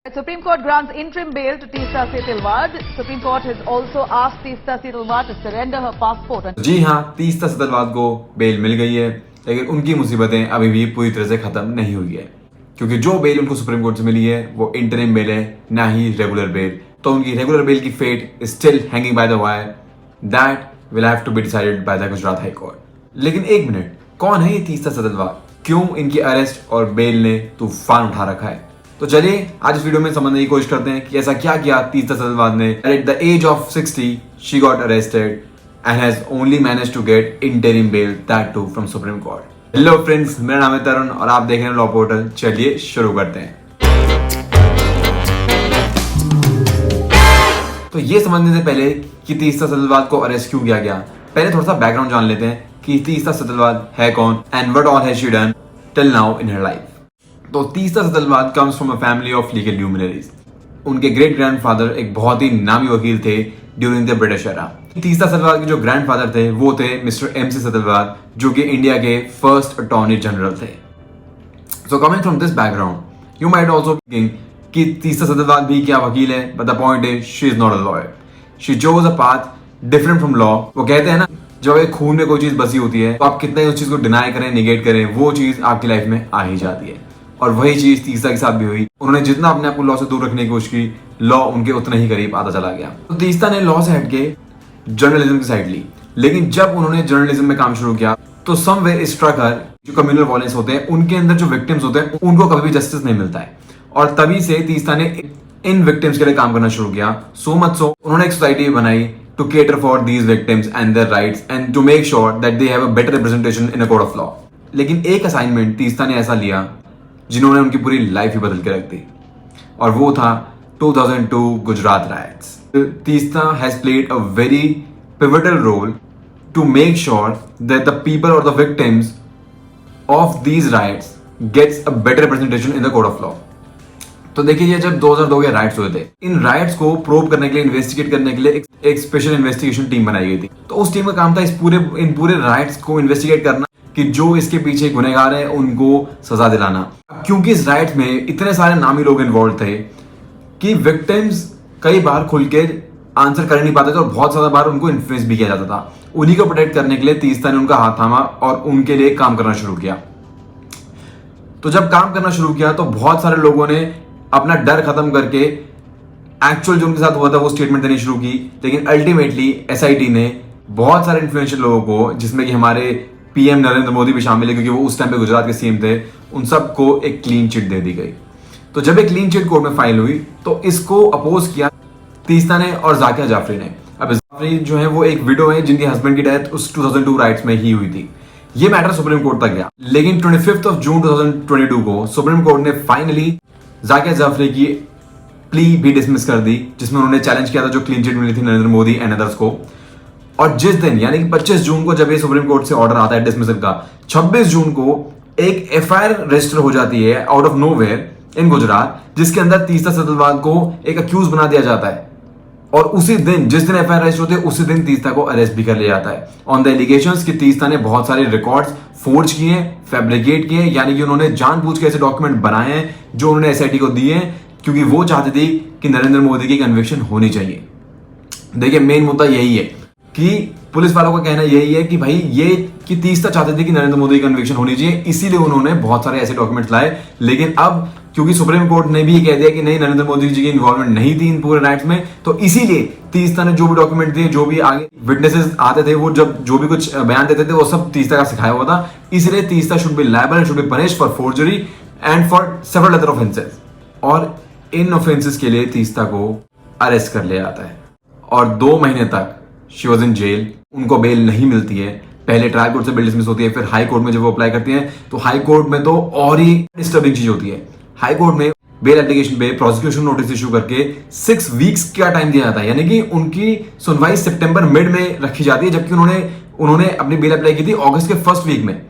Supreme Court grants interim bail to Teesta Setalvad. Supreme Court has also asked Teesta Setalvad to surrender her passport. जी हाँ, तीस्ता सेतलवाद को bell मिल गई है, लेकिन उनकी मुसीबतें अभी भी पूरी तरह से खत्म नहीं हुई है, क्योंकि जो बेल उनको सुप्रीम कोर्ट से मिली है वो इंटरिम बेल है, ना ही रेगुलर बेल। तो उनकी रेगुलर बेल की fate is still hanging by the wire. That will have to be decided by the Gujarat high court. लेकिन एक मिनट, कौन है ये तीस्ता सेतलवाद? क्यों इनकी अरेस्ट और बेल ने तूफान उठा रखा है? तो चलिए आज इस वीडियो में समझने की कोशिश करते हैं कि ऐसा क्या किया तीस्ता सेतलवाद ने। At the age of 60 she got arrested and has only managed to get interim bail, that too from Supreme Court. Hello friends, मेरा नाम है तरुण और आप देख रहे हैं लॉ पोर्टल। चलिए शुरू करते हैं। तो ये समझने से पहले कि तीस्ता सेतलवाद को अरेस्ट क्यों किया गया, पहले थोड़ा सा बैकग्राउंड जान लेते हैं कि तीस्ता सेतलवाद है कौन and what all has she done till now in her life. तो Teesta Setalvad comes from a family of legal luminaries. उनके ग्रेट ग्रैंडफादर एक बहुत ही नामी वकील थे during the British era. Teesta Setalvad के जो ग्रैंडफादर थे वो थे मिस्टर एमसी सेतलवाद, जो कि इंडिया के फर्स्ट अटॉर्नी जनरल थे। So coming from this background, you might also think कि तीस्ता सेतलवाद भी क्या वकील है, but the point is she is not a lawyer. She chose a path different from law. वो कहते हैं ना, जब एक खून में कोई चीज बसी होती है तो आप कितना ही उस चीज को डिनाई करें, निगेट करें, वो चीज आपकी लाइफ में आ ही जाती है। और वही चीज तीस्ता के साथ भी हुई। उन्होंने जितना अपने आप को लॉ से दूर रखने की कोशिश की, लॉ उनके उतना ही करीब आता चला गया। तो तीस्ता ने लॉ से हटके जर्नलिज्म की साइड ली। लेकिन जब उन्होंने जर्नलिज्म में काम शुरू किया तो समवेयर स्ट्रक हर, जो कम्युनल वायलेंस होते हैं उनके अंदर जो विक्टिम्स होते हैं उनको कभी भी जस्टिस नहीं मिलता है। और तभी से तीस्ता ने इन विक्टिम्स के लिए काम करना शुरू किया। सो मच सो उन्होंने एक सोसाइटी बनाई to cater for these victims and their rights and to make sure that they have a better representation in a court of law. लेकिन एक असाइनमेंट तीस्ता ने ऐसा लिया जिन्होंने उनकी पूरी लाइफ ही बदल के रख दी, और वो था 2002 Gujarat rights. Teesta has played a very pivotal role to make sure that the people or the victims of these riots gets a better representation in the court of law. तो देखिए, जब 2002 के राइट्स हुए थे, इन राइट्स को प्रोब करने के लिए, इन्वेस्टिगेट करने के लिए एक स्पेशल इन्वेस्टिगेशन टीम बनाई गई थी। तो उस टीम का काम था इन पूरे राइट्स को इन्वेस्टिगेट करना कि जो इसके पीछे गुनहगार हैं उनको सजा दिलाना। क्योंकि इस राइट्स में इतने सारे नामी लोग इन्वॉल्व थे कि विक्टिम्स कई बार खुल के आंसर कर नहीं पाते थे और बहुत ज्यादा बार उनको इन्फ्लुएंस भी किया जाता था। उन्हीं को प्रोटेक्ट करने के लिए तीस्ता ने उनका हाथ थामा और उनके लिए काम करना शुरू किया। तो जब काम करना शुरू किया तो बहुत सारे लोगों ने अपना डर खत्म करके एक्चुअल जो उनके साथ हुआ था वो स्टेटमेंट देनी शुरू की। लेकिन अल्टीमेटली एसआईटी ने बहुत सारे इन्फ्लुएंशियल लोगों को, जिसमें कि हमारे पीएम नरेंद्र मोदी भी शामिल है क्योंकि वो उस टाइम पे गुजरात के सीएम थे, उन सबको एक क्लीन चिट दे दी गई। तो जब एक क्लीन चिट कोर्ट में फाइल हुई तो इसको अपोज किया तीस्ता ने और जाकिया जाफरी ने। अब जाफरी जो है वो एक विडो है जिनके हस्बैंड की डेथ उस 2002 राइट्स में ही हुई थी। ये मैटर सुप्रीम कोर्ट तक गया, लेकिन 25 जून 2022 को सुप्रीम कोर्ट ने फाइनली जाकिया जाफरी की प्ली भी डिसमिस कर दी, जिसमें उन्होंने चैलेंज किया था जो क्लीन चिट मिली थी नरेंद्र मोदी एंड अदर्स को। और जिस दिन यानी कि 25 जून को जब ये सुप्रीम कोर्ट से ऑर्डर आता है डिसमिसल का, 26 जून को एक एफआईआर रजिस्टर हो जाती है out of nowhere in Gujarat, जिसके अंदर तीस्ता सेतलवाद को एक अक्यूज बना दिया जाता है। और उसी दिन, जिस दिन एफआईआर रजिस्टर होती है, उसी दिन तीस्ता को अरेस्ट भी कर लिया जाता है ऑन द एलिगेशंस कि तीस्ता ने बहुत सारे रिकॉर्ड्स फोर्ज किए, फैब्रिकेट किए, यानी कि उन्होंने जानबूझ के ऐसे डॉक्यूमेंट बनाए हैं जो उन्होंने एसआईटी को दिए क्योंकि वो चाहती थी कि नरेंद्र मोदी की कन्विक्शन होनी चाहिए। देखिए, मेन मुद्दा यही है कि पुलिस वालों का कहना यही है कि भाई ये कि तीस्ता चाहते थे कि नरेंद्र मोदी की कन्विक्शन होनी चाहिए, इसीलिए उन्होंने बहुत सारे ऐसे डॉक्यूमेंट्स लाए। लेकिन अब क्योंकि सुप्रीम कोर्ट ने भी ये कह दिया कि नहीं, नरेंद्र मोदी जी की इन्वॉल्वमेंट नहीं थी इन पूरे राइट्स में, तो इसीलिए तीस्ता ने जो भी डॉक्यूमेंट दिए, जो भी आगे विटनेसेस आते थे, वो जब जो भी कुछ बयान देते थे, वो सब तीस्ता का सिखाया हुआ था। इसलिए Teesta should be liable, should be punished for forgery and for several other offences. और इन ऑफेंसेस के लिए तीस्ता को अरेस्ट कर लिया जाता है और 2 महीने तक शी वॉज इन जेल। उनको बेल नहीं मिलती है। पहले ट्रायल कोर्ट से बेल डिसमिस होती है, फिर हाई कोर्ट में जब वो अप्लाई करती हैं तो हाई कोर्ट में तो और ही डिस्टर्बिंग चीज होती है। हाई कोर्ट में बेल एप्लीकेशन पे प्रोसिक्यूशन नोटिस इशू करके 6 वीक्स का टाइम दिया जाता है, यानी कि उनकी सुनवाई सितंबर मिड में रखी जाती है, जबकि उन्होंने अपनी बेल अप्लाई की थी अगस्त के फर्स्ट वीक में।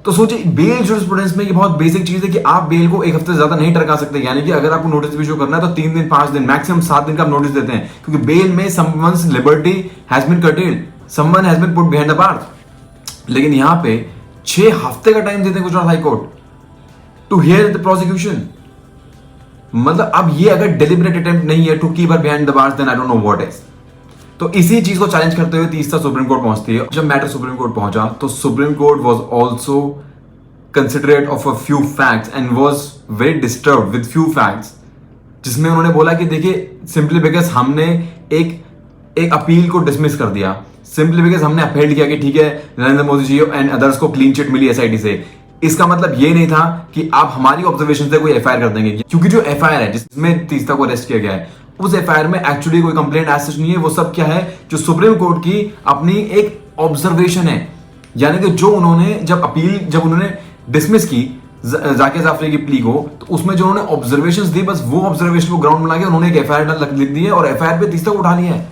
तो सोचिए, बेल जूरिस्प्रूडेंस में ये बहुत बेसिक चीज है कि आप बेल को एक हफ्ते से ज्यादा नहीं टरका सकते। यानी कि अगर आपको नोटिस इशू करना है तो 3 दिन, 5 दिन, मैक्सिमम 7 दिन का आप नोटिस देते हैं, क्योंकि बेल में someone's liberty has been curtailed, someone has been put behind the bars. लेकिन यहां पे 6 हफ्ते का टाइम देते हैं Gujarat high court to hear the prosecution. मतलब अब ये अगर डेलिबरेट अटेम्प्ट नहीं है to keep her behind the bars, then I don't know what is. तो इसी चीज को चैलेंज करते हुए तीसरा सुप्रीम कोर्ट पहुंचती है। जब मैटर सुप्रीम कोर्ट पहुंचा तो supreme court was also considerate of a few facts and was very disturbed with few facts, जिसमें उन्होंने बोला कि देखिए सिंपली बिकॉज हमने एक अपील को डिसमिस कर दिया, सिंपली बिकॉज हमने अपहेल्ड किया कि ठीक है नरेंद्र मोदी जी एंड अदर्स को क्लीन चिट मिली एसआईटी से, इसका मतलब ये नहीं था कि आप हमारी ऑब्जर्वेशन से कोई एफआईआर कर देंगे। क्योंकि जो एफआईआर है जिसमें तीसरा को अरेस्ट किया गया है, उस एफआईआर में एक्चुअली कोई कंप्लेंट एज सच नहीं है। वो सब क्या है, जो सुप्रीम कोर्ट की अपनी एक ऑब्जर्वेशन है, यानी कि जो उन्होंने जब उन्होंने डिसमिस की जाकिर जाफरी की प्ली को, तो उसमें जो उन्होंने ऑब्जर्वेशंस दी, बस वो ऑब्जर्वेशन को ग्राउंड में लाके उन्होंने एक एफआईआर लिख दी है और एफआईआर पे तीसरा को उठा लिया है।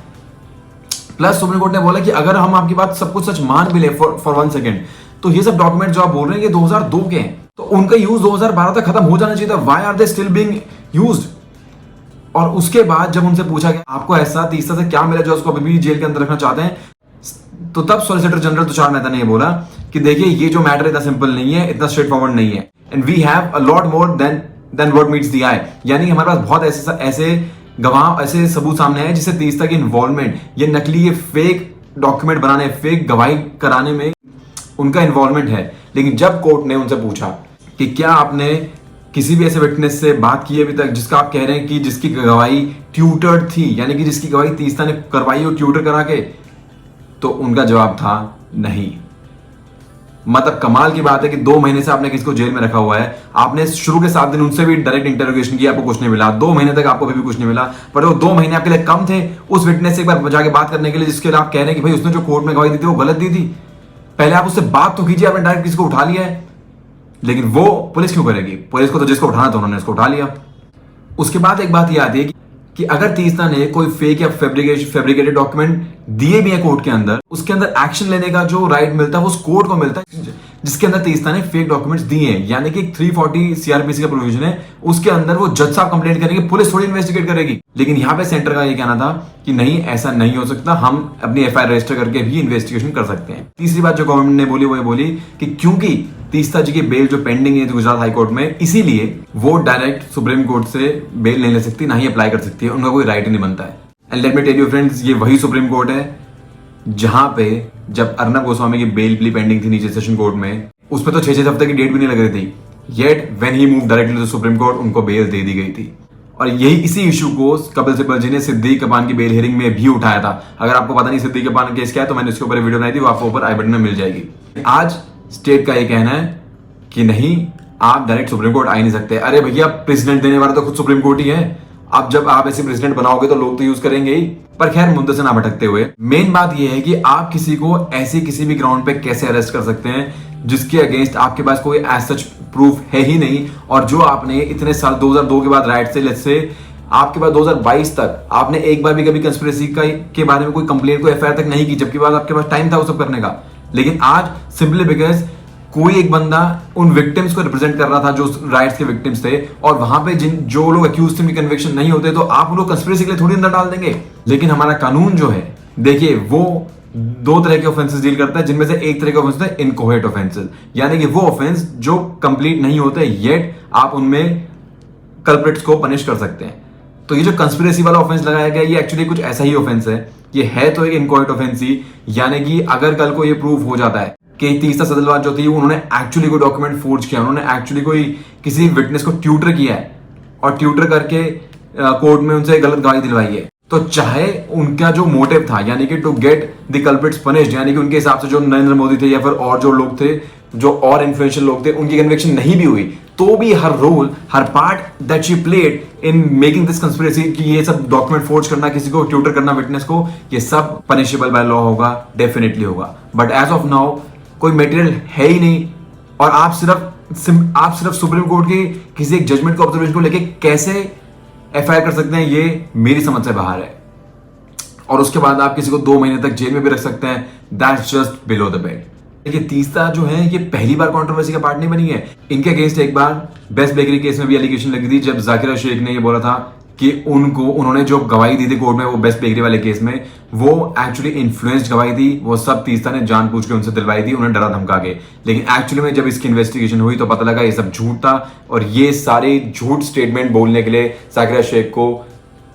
प्लस सुप्रीम कोर्ट ने बोला कि अगर हम आपकी बात सब कुछ सच मान भी ले फॉर 1 सेकेंड, तो ये सब डॉक्यूमेंट जो आप बोल रहे हैं ये 2002 के हैं, तो उनका यूज 2012 तक खत्म हो जाना चाहिए था। Why are they still being used? और उसके बाद जब उनसे पूछा गया आपको ऐसा तीसरा से क्या मिला जो उसको अभी भी जेल के अंदर रखना चाहते हैं, तो तब सॉलिसिटर जनरल तुषार मेहता ने बोला कि देखिए ये जो मैटर इतना सिंपल नहीं है, इतना स्ट्रेट फॉरवर्ड नहीं है, and we have a lot more than what meets the eye. यानी हमारे पास बहुत ऐसे गवाह, ऐसे सबूत सामने है जिससे तीसरा की इन्वॉल्वमेंट, ये नकली, ये फेक डॉक्यूमेंट बनाने, फेक गवाही कराने में उनका इन्वॉल्वमेंट है। लेकिन जब कोर्ट ने उनसे पूछा कि क्या आपने किसी भी ऐसे विटनेस से बात की अभी तक जिसका आप कह रहे हैं कि जिसकी गवाही ट्यूटर्ड थी, यानी कि जिसकी गवाही तीसरा ने करवाई हो ट्यूटर करा के, तो उनका जवाब था नहीं। मतलब कमाल की बात है कि 2 महीने से आपने किसको जेल में रखा हुआ है, आपने शुरू के 7 दिन उनसे भी डायरेक्ट इंटरोगेशन किया, आपको कुछ नहीं मिला, 2 महीने तक आपको अभी भी कुछ नहीं मिला। पर वो 2 महीने आपके लिए कम थे उस विटनेस से एक बार जाके बात करने के लिए जिसके लिए आप कह रहे हैं कि भाई उसने जो कोर्ट में गवाही दी थी वो गलत दी थी। पहले आप उससे बात तो कीजिए, आपने डायरेक्ट किसको उठा लिया है। लेकिन वो पुलिस क्यों करेगी? पुलिस को तो जिसको उठाना था उन्होंने उसको उठा लिया। उसके बाद एक बात ये आती है कि अगर तीसरा ने कोई फेक या फैब्रिकेटेड डॉक्यूमेंट दिए भी है कोर्ट के अंदर, उसके अंदर एक्शन लेने का जो राइट मिलता है वो उस कोर्ट को मिलता है जिसके अंदर तीसरा ने फेक डॉक्यूमेंट्स दिए हैं। यानी कि 340 सीआरपीसी का प्रोविजन है, उसके अंदर वो जज साहब कंप्लेंट करेंगे, पुलिस थोड़ी इन्वेस्टिगेट करेगी। लेकिन यहां पे सेंटर का ये कहना था कि नहीं, ऐसा नहीं हो सकता, हम अपनी एफआईआर रजिस्टर करके भी इन्वेस्टिगेशन कर सकते हैं। तीसरी बात जो गवर्नमेंट ने बोली वो ये बोली कि क्योंकि तीसरा जी की बेल जो पेंडिंग है गुजरात हाई कोर्ट में, इसीलिए वो डायरेक्ट सुप्रीम कोर्ट से बेल नहीं ले सकती, ना ही अप्लाई कर सकती है, उनका कोई राइट नहीं बनता है। And let me tell you friends, ये वही सुप्रीम कोर्ट है जहां पे जब अर्नब गोस्वामी की बेल प्ली पेंडिंग थी नीचे सेशन कोर्ट में, उसमें तो 6-6 हफ्ते की डेट भी नहीं लग रही थी, yet when he move directly to supreme court उनको बेल दे दी गई थी। और यही इसी इशू को कपिल सिब्बल जी ने सिद्दीक कपान की बेल हियरिंग में भी उठाया था। अगर आपको पता नहीं सिद्दीक कपान केस क्या है तो मैंने इसके ऊपर वीडियो बनाई थी, वो आपको ऊपर आई बटन में मिल जाएगी। आज स्टेट का ये कहना है कि नहीं, आप डायरेक्ट सुप्रीम कोर्ट आ ही नहीं सकते। अरे भैया, प्रेसिडेंट देने वाला तो खुद सुप्रीम कोर्ट ही है। अब जब आप ऐसे प्रेसिडेंट बनाओगे तो लोग तो यूज करेंगे ही। पर खैर, मुद्दे से ना भटकते हुए, मेन बात यह है कि आप किसी को ऐसे किसी भी ग्राउंड पे कैसे अरेस्ट कर सकते हैं जिसके अगेंस्ट आपके पास कोई एज सच प्रूफ है ही नहीं, और जो आपने इतने साल 2002 के बाद राइट से लेट्स से आपके पास 2022 तक आपने एक बार भी कभी कंस्पिरेसी के बारे में कोई कंप्लेंट, कोई एफआईआर तक नहीं की, जबकि बाद आपके पास टाइम था वो सब करने का। लेकिन आज सिंपली बिकॉज कोई एक बंदा उन विक्टिम्स को रिप्रेजेंट कर रहा था जो राइट्स के विक्टिम्स थे, और वहां पे जो लोग अक्यूज थे उनकी कन्विक्शन नहीं होते, तो आप उनको कंस्पिरेसी के लिए थोड़ी अंदर डाल देंगे। लेकिन हमारा कानून जो है, देखिए, वो 2 तरह के ऑफेंसेस डील करता है, जिनमें से एक तरह का ऑफेंस है इनकोहेट ऑफेंसेस, यानी कि वो ऑफेंस जो कंप्लीट नहीं होते येट आप उनमें कल्प्रिट्स को पनिश कर सकते हैं। तो ये जो कंस्पिरेसी वाला ऑफेंस लगाया गया, ये एक्चुअली कुछ ऐसा ही ऑफेंस है। ये है तो एक इनकोहेट ऑफेंस ही, यानी कि अगर कल को ये प्रूव हो जाता है कि तीसरा सदलवाद जो थी उन्होंने एक्चुअली कोई डॉक्यूमेंट फोर्ज किया, उन्होंने एक्चुअली कोई किसी विटनेस को ट्यूटर किया है और ट्यूटर करके कोर्ट में उनसे गलत गवाही दिलवाई है, तो चाहे उनका जो मोटिव था, यानी कि to get the culprits punished, यानी कि उनके हिसाब से जो नरेंद्र मोदी थे या फिर और जो लोग थे, जो और इन्फ्लुएंशियल लोग थे, उनकी कन्विक्शन नहीं भी हुई, तो भी हर रोल, हर part that she played in making this conspiracy, कि ये सब डॉक्यूमेंट फोर्ज करना, किसी को ट्यूटर करना विटनेस को, ये सब पनिशेबल बाय लॉ होगा, डेफिनेटली होगा। बट एज ऑफ नाउ कोई मटेरियल है ही नहीं, और आप सिर्फ सुप्रीम कोर्ट की किसी एक जजमेंट को, ऑब्जर्वेशन को लेके कैसे एफआईआर कर सकते हैं, ये मेरी समझ से बाहर है। और उसके बाद आप किसी को 2 महीने तक जेल में भी रख सकते हैं, that's just below the belt. देखिए, तीसरा जो है ये पहली बार कंट्रोवर्सी का पार्ट नहीं बनी है। इनके अगेंस्ट एक बार बेस्ट बेकरी केस में भी एलिगेशन लगी थी, जब जाकिरा शेख ने ये बोला था कि उन्होंने जो गवाही दी थी कोर्ट में वो बेस्ट बेकरी वाले केस में, वो एक्चुअली इन्फ्लुएंस्ड गवाही थी। वो सब तीस्ता ने जानबूझ के उनसे दिलवाई थी, उन्हें डरा धमका के। लेकिन एक्चुअली में जब इसकी इन्वेस्टिगेशन हुई तो पता लगा ये सब झूठ था, और ये सारे झूठ स्टेटमेंट बोलने के लिए साकिरा शेख को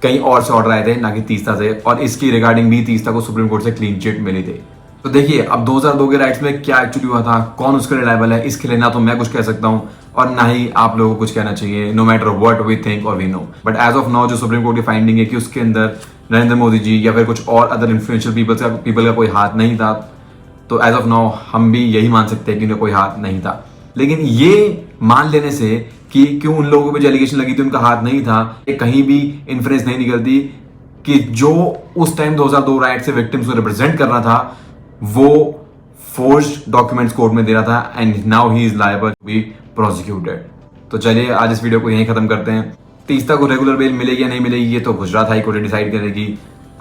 कहीं और से ऑर्डर आए थे, ना कि तीस्ता से। और इसकी रिगार्डिंग भी तीस्ता को सुप्रीम कोर्ट से क्लीन चिट मिली थी। तो देखिए अब 2002 के राइट्स में क्या एक्चुअली हुआ था, कौन उसके लिए लायबल है, इसके लिए ना तो मैं कुछ कह सकता हूं और ना ही आप लोगों को कुछ कहना चाहिए, no matter what we think और we know. But as of now जो सुप्रीम कोर्ट की फाइंडिंग है कि उसके अंदर नरेंद्र मोदी जी या फिर कुछ और अदर इन्फ्लुएंशियल पीपल का कोई हाथ नहीं था, तो एज ऑफ नाउ हम भी यही मान सकते हैं कि उनका कोई हाथ नहीं था। लेकिन ये मान लेने से कि क्यों उन लोगों पे जो एलिगेशन लगी थी उनका हाथ नहीं था, ये कहीं भी इन्फ्लुएंस नहीं निकलती कि जो उस टाइम 2002 राइट से विक्टिम्स को रिप्रेजेंट कर रहा था वो फोर्ज्ड डॉक्यूमेंट्स कोर्ट में दे रहा था, and now he is liable to be prosecuted. तो चलिए आज इस वीडियो को यहीं खत्म करते हैं। तीस्ता को रेगुलर बेल मिलेगी या नहीं मिलेगी ये तो गुजरात हाई कोर्ट डिसाइड करेगी।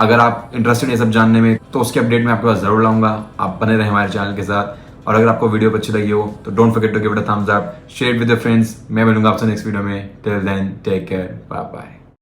अगर आप इंटरेस्टेड है सब जानने में तो उसके अपडेट मैं आपके पास जरूर लाऊंगा। आप बने रहे हमारे चैनल के साथ, और अगर आपको वीडियो अच्छी लगी हो तो don't forget to give it a thumbs up, share with your friends. मैं मिलूंगा आपसे नेक्स्ट वीडियो में। Till then take care, bye bye.